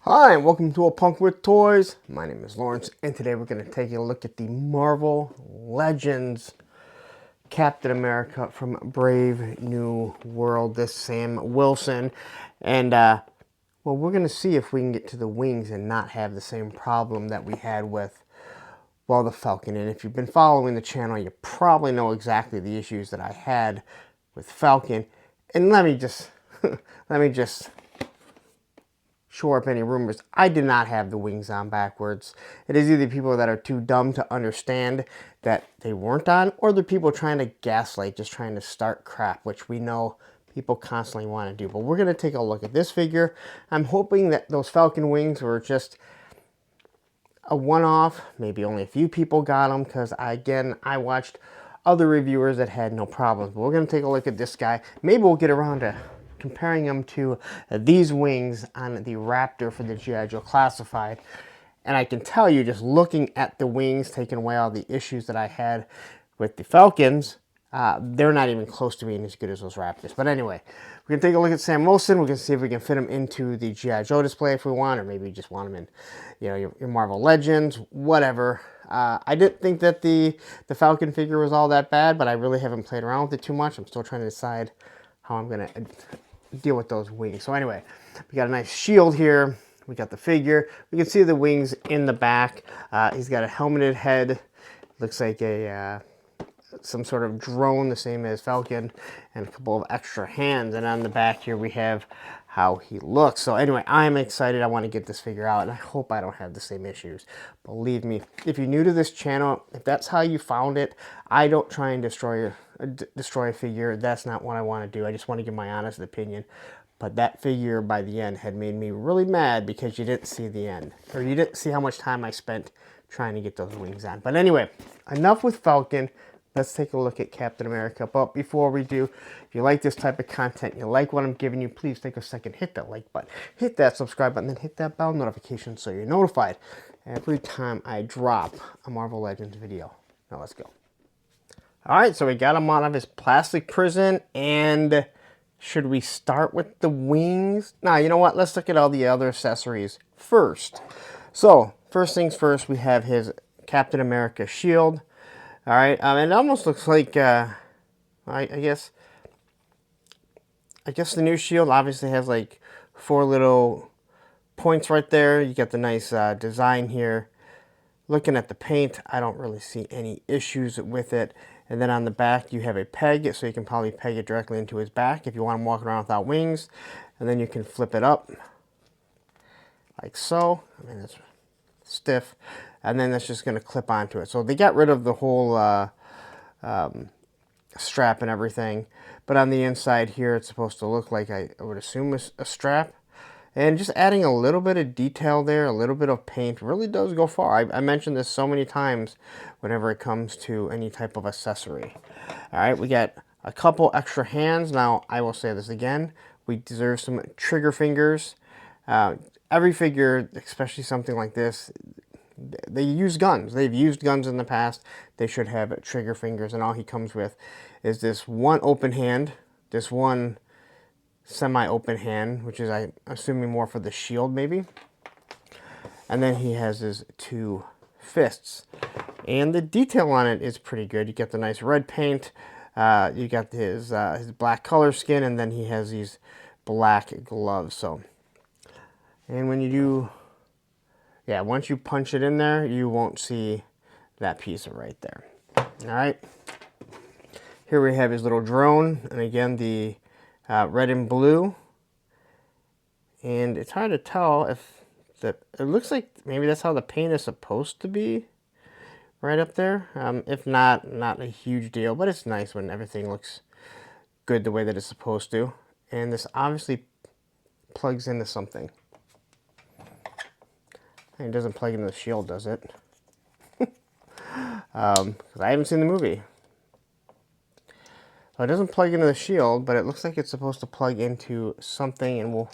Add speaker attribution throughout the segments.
Speaker 1: Hi, and welcome to A Punk with Toys. My name is Lawrence, and today we're going to take a look at the Marvel Legends Captain America from Brave New World. This Sam Wilson. And, well, we're going to see if we can get to the wings and not have the same problem that we had with, well, the Falcon. And if you've been following the channel, you probably know exactly the issues that I had with Falcon. And let me just shore up any rumors. I did not have the wings on backwards. It is either people that are too dumb to understand that they weren't on, or the people trying to gaslight, just trying to start crap, which we know people constantly want to do. But we're going to take a look at this figure. I'm hoping that those Falcon wings were just a one-off. Maybe only a few people got them, because I watched other reviewers that had no problems. But we're going to take a look at this guy. Maybe we'll get around to comparing them to these wings on the Raptor for the G.I. Joe Classified. And I can tell you, just looking at the wings, taking away all the issues that I had with the Falcons, they're not even close to being as good as those Raptors. But anyway, we're going to take a look at Sam Wilson. We're going to see if we can fit him into the G.I. Joe display if we want, or maybe just want him in, your Marvel Legends, whatever. I didn't think that the Falcon figure was all that bad, but I really haven't played around with it too much. I'm still trying to decide how I'm going to deal with those wings. So anyway, we got a nice shield here. We got the figure. We can see the wings in the back. He's got a helmeted head. Looks like some sort of drone, the same as Falcon, and a couple of extra hands. And on the back here, we have how he looks. So anyway, I'm excited. I want to get this figure out, and I hope I don't have the same issues. Believe me, if you're new to this channel, if that's how you found it, I don't try and destroy a figure. That's not what I want to do. I just want to give my honest opinion. But that figure by the end had made me really mad because you didn't see the end, or you didn't see how much time I spent trying to get those wings on. But anyway, enough with Falcon. Let's take a look at Captain America. But before we do, if you like this type of content, you like what I'm giving you, please take a second, hit that like button, hit that subscribe button, then hit that bell notification so you're notified every time I drop a Marvel Legends video. Now let's go. All right, so we got him out of his plastic prison, and should we start with the wings? Nah, you know what? Let's look at all the other accessories first. So, first things first, we have his Captain America shield. All right, it almost looks like, I guess the new shield obviously has like 4 little points right there. You got the nice design here. Looking at the paint, I don't really see any issues with it. And then on the back, you have a peg, so you can probably peg it directly into his back if you want him walking around without wings. And then you can flip it up, like so. I mean, it's stiff. And then that's just going to clip onto it. So they got rid of the whole strap and everything. But on the inside here, it's supposed to look like, I would assume, a strap. And just adding a little bit of detail there, a little bit of paint, really does go far. I mentioned this so many times whenever it comes to any type of accessory. All right, we got a couple extra hands. Now, I will say this again. We deserve some trigger fingers. Every figure, especially something like this, they use guns. They've used guns in the past. They should have trigger fingers, and all he comes with is this one open hand, this one semi-open hand, which is, I'm assuming, more for the shield maybe. And then he has his 2 fists. And the detail on it is pretty good. You get the nice red paint, you got his black color skin, and then he has these black gloves. So, and when you do, yeah, once you punch it in there, you won't see that piece right there. All right. Here we have his little drone, and again, the red and blue. And it's hard to tell if it looks like maybe that's how the paint is supposed to be, right up there. If not a huge deal, but it's nice when everything looks good the way that it's supposed to. And this obviously plugs into something. It doesn't plug into the shield, does it? Because I haven't seen the movie. So it doesn't plug into the shield, but it looks like it's supposed to plug into something, and we'll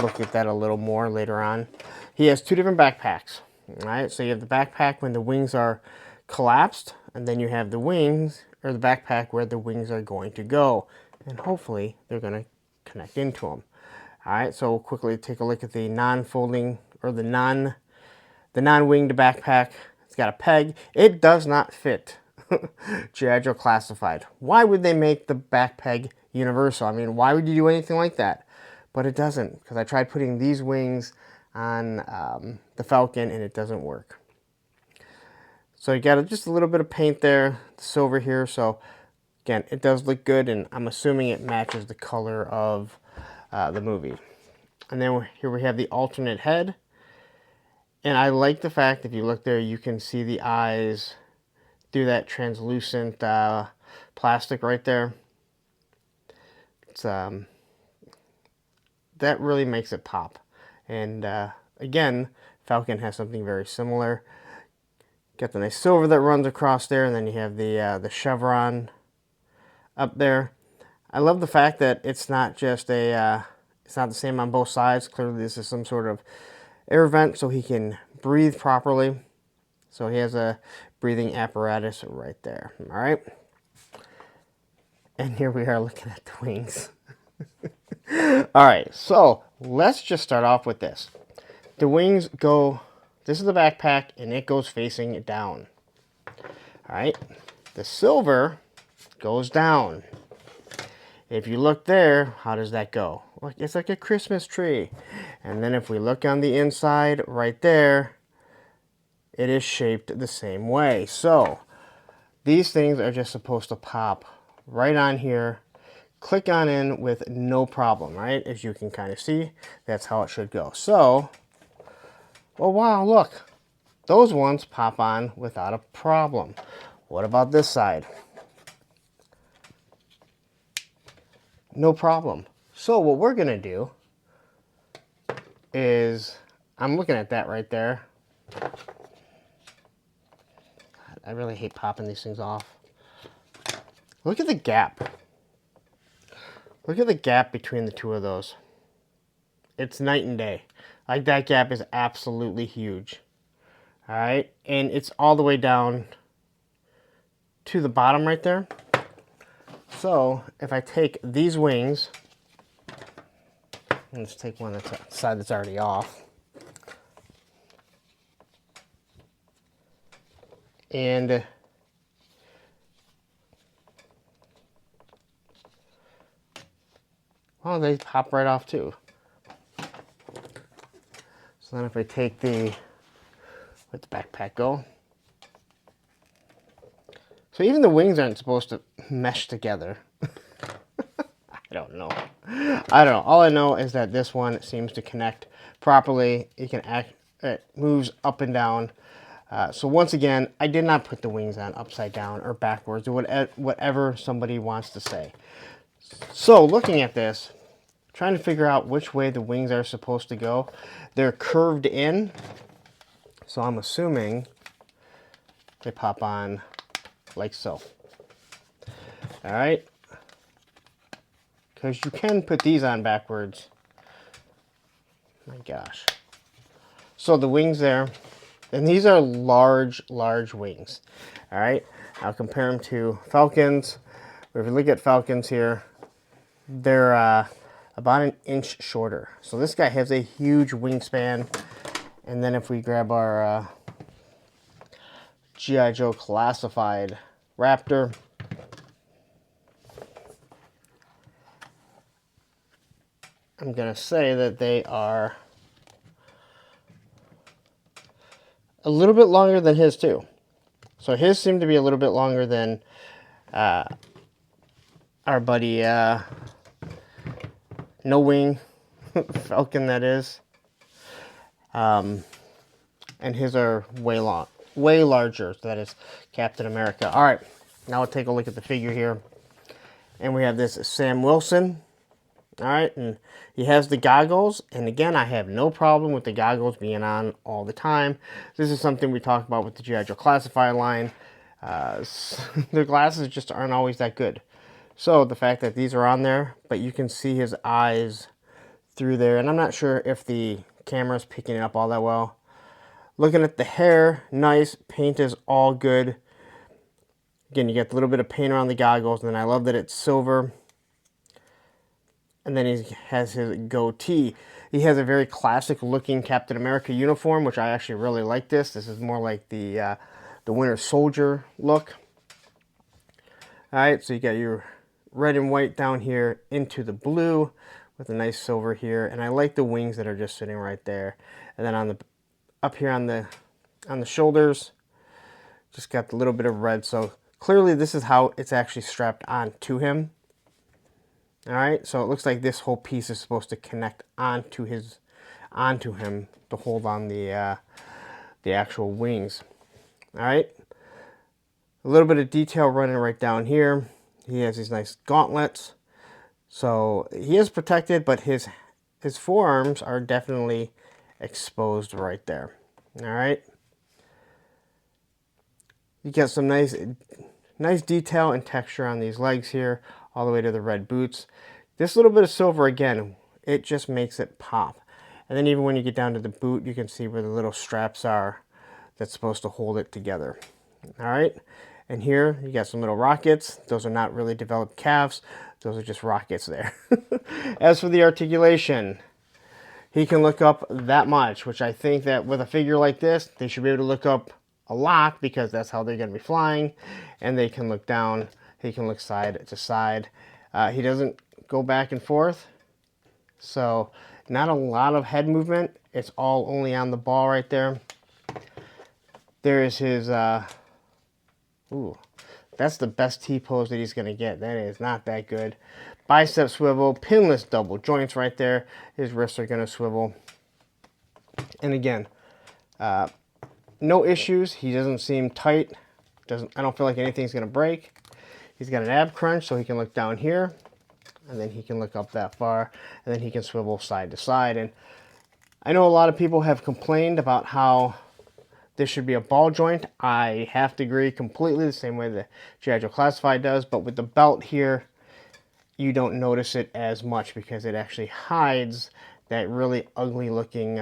Speaker 1: look at that a little more later on. He has 2 different backpacks. All right, so you have the backpack when the wings are collapsed, and then you have the wings, or the backpack where the wings are going to go. And hopefully they're going to connect into them. All right, so we'll quickly take a look at the non-folding or the non-winged backpack. It's got a peg. It does not fit G.I. Joe Classified. Why would they make the back peg universal? I mean, why would you do anything like that? But it doesn't, because I tried putting these wings on the Falcon and it doesn't work. So you got just a little bit of paint there, silver here. So again, it does look good, and I'm assuming it matches the color of the movie. And then here we have the alternate head. And I like the fact, if you look there, you can see the eyes through that translucent plastic right there. It's that really makes it pop. And again, Falcon has something very similar. Got the nice silver that runs across there, and then you have the chevron up there. I love the fact that it's not just it's not the same on both sides. Clearly, this is some sort of air vent so he can breathe properly. So he has a breathing apparatus right there. All right. And here we are looking at the wings. All right, so let's just start off with this. The wings go, this is the backpack, and it goes facing down. All right, the silver goes down. If you look there, how does that go? Look, it's like a Christmas tree. And then if we look on the inside right there, it is shaped the same way. So these things are just supposed to pop right on here, click on in with no problem, right? As you can kind of see, that's how it should go. So, oh wow, look, those ones pop on without a problem. What about this side? No problem. So what we're gonna do is, I'm looking at that right there. I really hate popping these things off. Look at the gap. Look at the gap between the two of those. It's night and day. Like, that gap is absolutely huge. All right, and it's all the way down to the bottom right there. So if I take these wings, let's take one that's side that's already off. And well, they pop right off too. So then if I take where'd the backpack go? So even the wings aren't supposed to mesh together. I don't know. All I know is that this one seems to connect properly. It moves up and down. So once again, I did not put the wings on upside down or backwards or whatever somebody wants to say. So looking at this, trying to figure out which way the wings are supposed to go. They're curved in, so I'm assuming they pop on like so. All right, because you can put these on backwards. My gosh. So the wings there, and these are large wings. All right, I'll compare them to Falcons. If you look at Falcons here, they're about an inch shorter. So this guy has a huge wingspan. And then if we grab our G.I. Joe Classified Raptor, I'm gonna say that they are a little bit longer than his too. So his seemed to be a little bit longer than our buddy No Wing Falcon, that is. And his are way larger. So that is Captain America. All right, now we'll take a look at the figure here. And we have this Sam Wilson. All right, and he has the goggles. And again, I have no problem with the goggles being on all the time. This is something we talk about with the G.I. Joe Classified line. Their glasses just aren't always that good. So the fact that these are on there, but you can see his eyes through there. And I'm not sure if the camera's picking it up all that well. Looking at the hair, nice. Paint is all good. Again, you get a little bit of paint around the goggles, and then I love that it's silver. And then he has his goatee. He has a very classic looking Captain America uniform, which I actually really like this. This is more like the Winter Soldier look. All right, so you got your red and white down here into the blue with a nice silver here. And I like the wings that are just sitting right there. And then on the up here on the shoulders, just got a little bit of red. So clearly this is how it's actually strapped on to him. All right, so it looks like this whole piece is supposed to connect onto him to hold on the actual wings. All right, a little bit of detail running right down here. He has these nice gauntlets, so he is protected, but his forearms are definitely exposed right there. All right, you get some nice detail and texture on these legs here, all the way to the red boots. This little bit of silver, again, it just makes it pop. And then even when you get down to the boot, you can see where the little straps are that's supposed to hold it together. All right, and here you got some little rockets. Those are not really developed calves. Those are just rockets there. As for the articulation, he can look up that much, which I think that with a figure like this, they should be able to look up a lot, because that's how they're going to be flying. And they can look down. He can look side to side. He doesn't go back and forth, so not a lot of head movement. It's all only on the ball right there. There is his, ooh, that's the best T-pose that he's going to get. That is not that good. Bicep swivel, pinless double joints right there. His wrists are going to swivel. And again, no issues. He doesn't seem tight. I don't feel like anything's going to break. He's got an ab crunch, so he can look down here, and then he can look up that far, and then he can swivel side to side. And I know a lot of people have complained about how this should be a ball joint. I have to agree completely, the same way the G.I. Joe Classified does, but with the belt here, you don't notice it as much because it actually hides that really ugly looking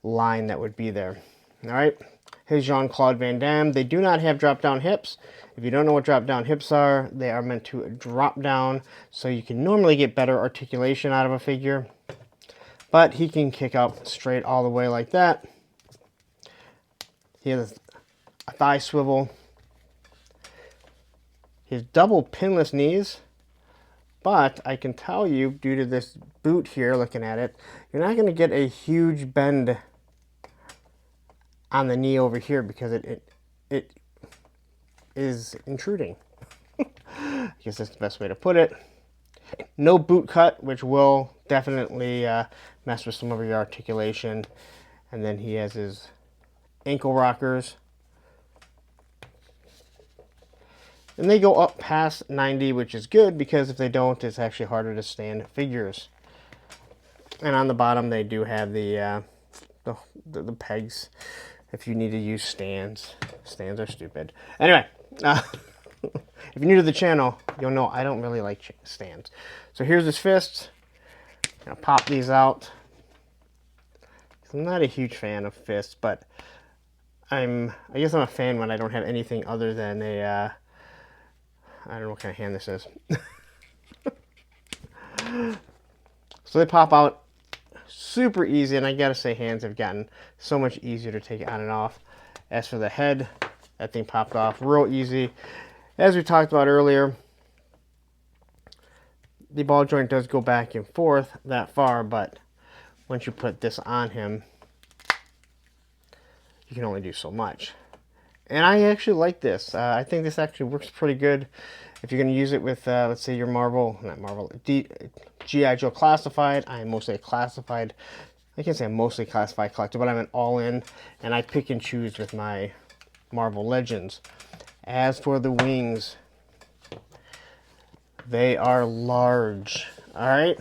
Speaker 1: line that would be there. All right, here's Jean-Claude Van Damme. They do not have drop-down hips. If you don't know what drop-down hips are, they are meant to drop down, so you can normally get better articulation out of a figure. But he can kick up straight all the way like that. He has a thigh swivel. He has double pinless knees. But I can tell you, due to this boot here, looking at it, you're not going to get a huge bend on the knee over here, because it is intruding. I guess that's the best way to put it. No boot cut, which will definitely mess with some of your articulation. And then he has his ankle rockers. And they go up past 90, which is good, because if they don't, it's actually harder to stand figures. And on the bottom, they do have the pegs if you need to use stands. Stands are stupid. Anyway, if you're new to the channel, you'll know I don't really like stands. So here's his fists. I'm gonna pop these out. I'm not a huge fan of fists, but I guess I'm a fan when I don't have anything other than a I don't know what kind of hand this is. So they pop out super easy, and I gotta say, hands have gotten so much easier to take on and off. As for the head, that thing popped off real easy. As we talked about earlier, the ball joint does go back and forth that far, but once you put this on him, you can only do so much. And I actually like this. I think this actually works pretty good if you're going to use it with, let's say, your G.I. Joe Classified. I am mostly a Classified, I can't say I'm mostly Classified collector, but I'm an all-in, and I pick and choose with my Marvel Legends. As for the wings, they are large, all right?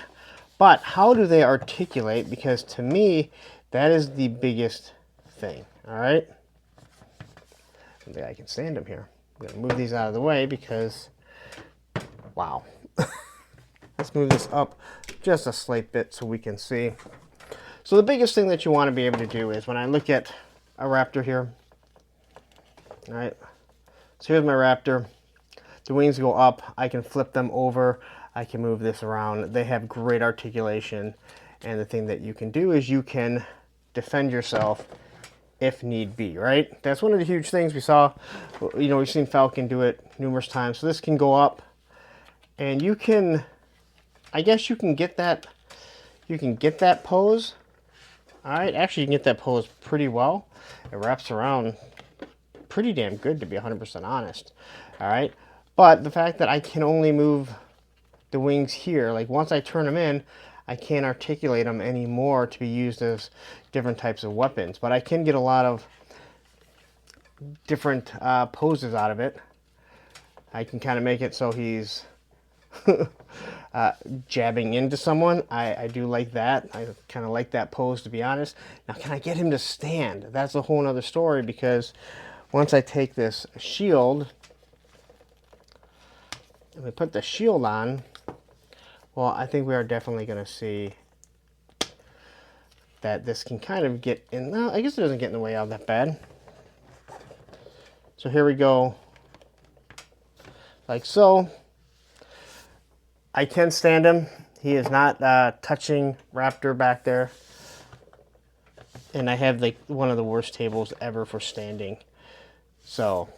Speaker 1: But how do they articulate? Because to me, that is the biggest thing, all right? I think I can stand them here. I'm going to move these out of the way because, wow. Let's move this up just a slight bit so we can see. So the biggest thing that you want to be able to do is when I look at a Raptor here, all right? So here's my Raptor. The wings go up. I can flip them over. I can move this around. They have great articulation, and the thing that you can do is you can defend yourself if need be, right? That's one of the huge things we saw. You know, we've seen Falcon do it numerous times. So this can go up, and you can, I guess you can get that pose. All right, actually you can get that pose pretty well. It wraps around pretty damn good, to be 100% honest. All right, but the fact that I can only move the wings here, like once I turn them in, I can't articulate them anymore to be used as different types of weapons. But I can get a lot of different poses out of it. I can kind of make it so he's jabbing into someone. I do like that. I kind of like that pose, to be honest. Now, can I get him to stand? That's a whole nother story, because once I take this shield and we put the shield on, well, I think we are definitely going to see that this can kind of get in. Well, I guess it doesn't get in the way out that bad. So here we go, like so. I can stand him. He is not touching Raptor back there. And I have like one of the worst tables ever for standing. So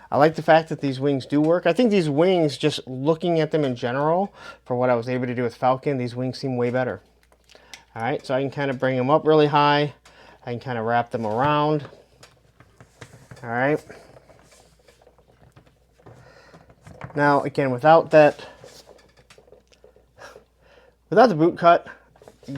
Speaker 1: I like the fact that these wings do work. I think these wings, just looking at them in general, for what I was able to do with Falcon, these wings seem way better. All right, so I can kind of bring them up really high. I can kind of wrap them around. All right. Now, again, without the boot cut,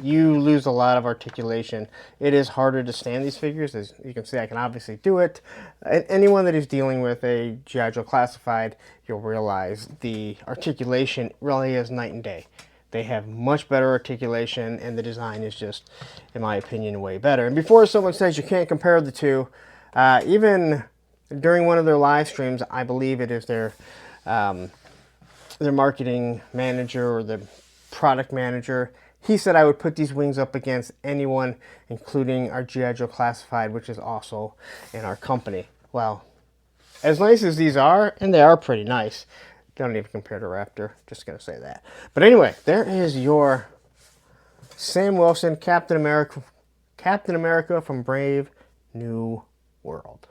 Speaker 1: you lose a lot of articulation. It is harder to stand these figures. As you can see, I can obviously do it. Anyone that is dealing with a G.I. Joe Classified, you'll realize the articulation really is night and day. They have much better articulation, and the design is just, in my opinion, way better. And before someone says you can't compare the two, even during one of their live streams, I believe it is their marketing manager or the product manager, he said I would put these wings up against anyone, including our G.I. Joe Classified, which is also in our company. Well, as nice as these are, and they are pretty nice, they don't even compare to Raptor, just gonna say that. But anyway, there is your Sam Wilson, Captain America from Brave New World.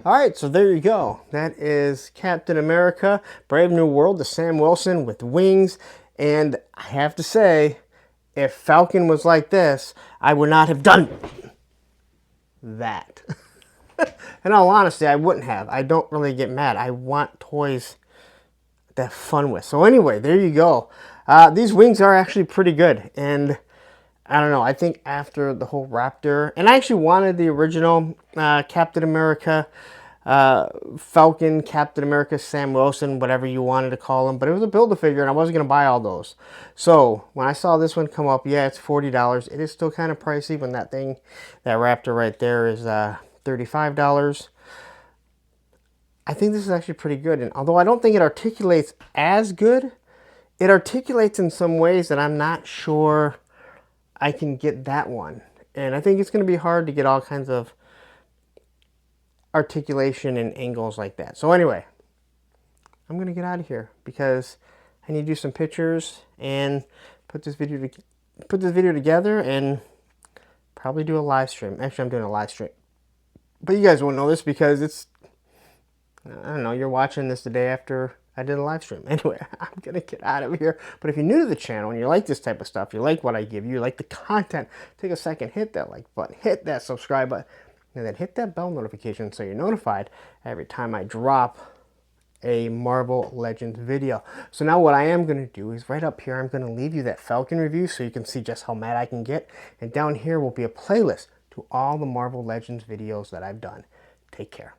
Speaker 1: All right, so there you go. That is Captain America, Brave New World, the Sam Wilson with wings. And I have to say, if Falcon was like this, I would not have done that. In all honesty, I wouldn't have. I don't really get mad. I want toys to have fun with. So anyway, there you go. These wings are actually pretty good. And I don't know, I think after the whole Raptor, and I actually wanted the original Captain America, Falcon, Captain America, Sam Wilson, whatever you wanted to call him, but it was a Build-A-Figure, and I wasn't going to buy all those. So when I saw this one come up, yeah, it's $40. It is still kind of pricey when that Raptor right there is $35. I think this is actually pretty good, and although I don't think it articulates as good, it articulates in some ways that I'm not sure I can get that one. And I think it's going to be hard to get all kinds of articulation and angles like that. So anyway, I'm going to get out of here because I need to do some pictures and put this video together and probably do a live stream. Actually, I'm doing a live stream. But you guys won't know this because it's, I don't know, you're watching this the day after I did a live stream. Anyway, I'm going to get out of here. But if you're new to the channel and you like this type of stuff, you like what I give you, you like the content, take a second, hit that like button, hit that subscribe button, and then hit that bell notification so you're notified every time I drop a Marvel Legends video. So now what I am going to do is right up here, I'm going to leave you that Falcon review so you can see just how mad I can get. And down here will be a playlist to all the Marvel Legends videos that I've done. Take care.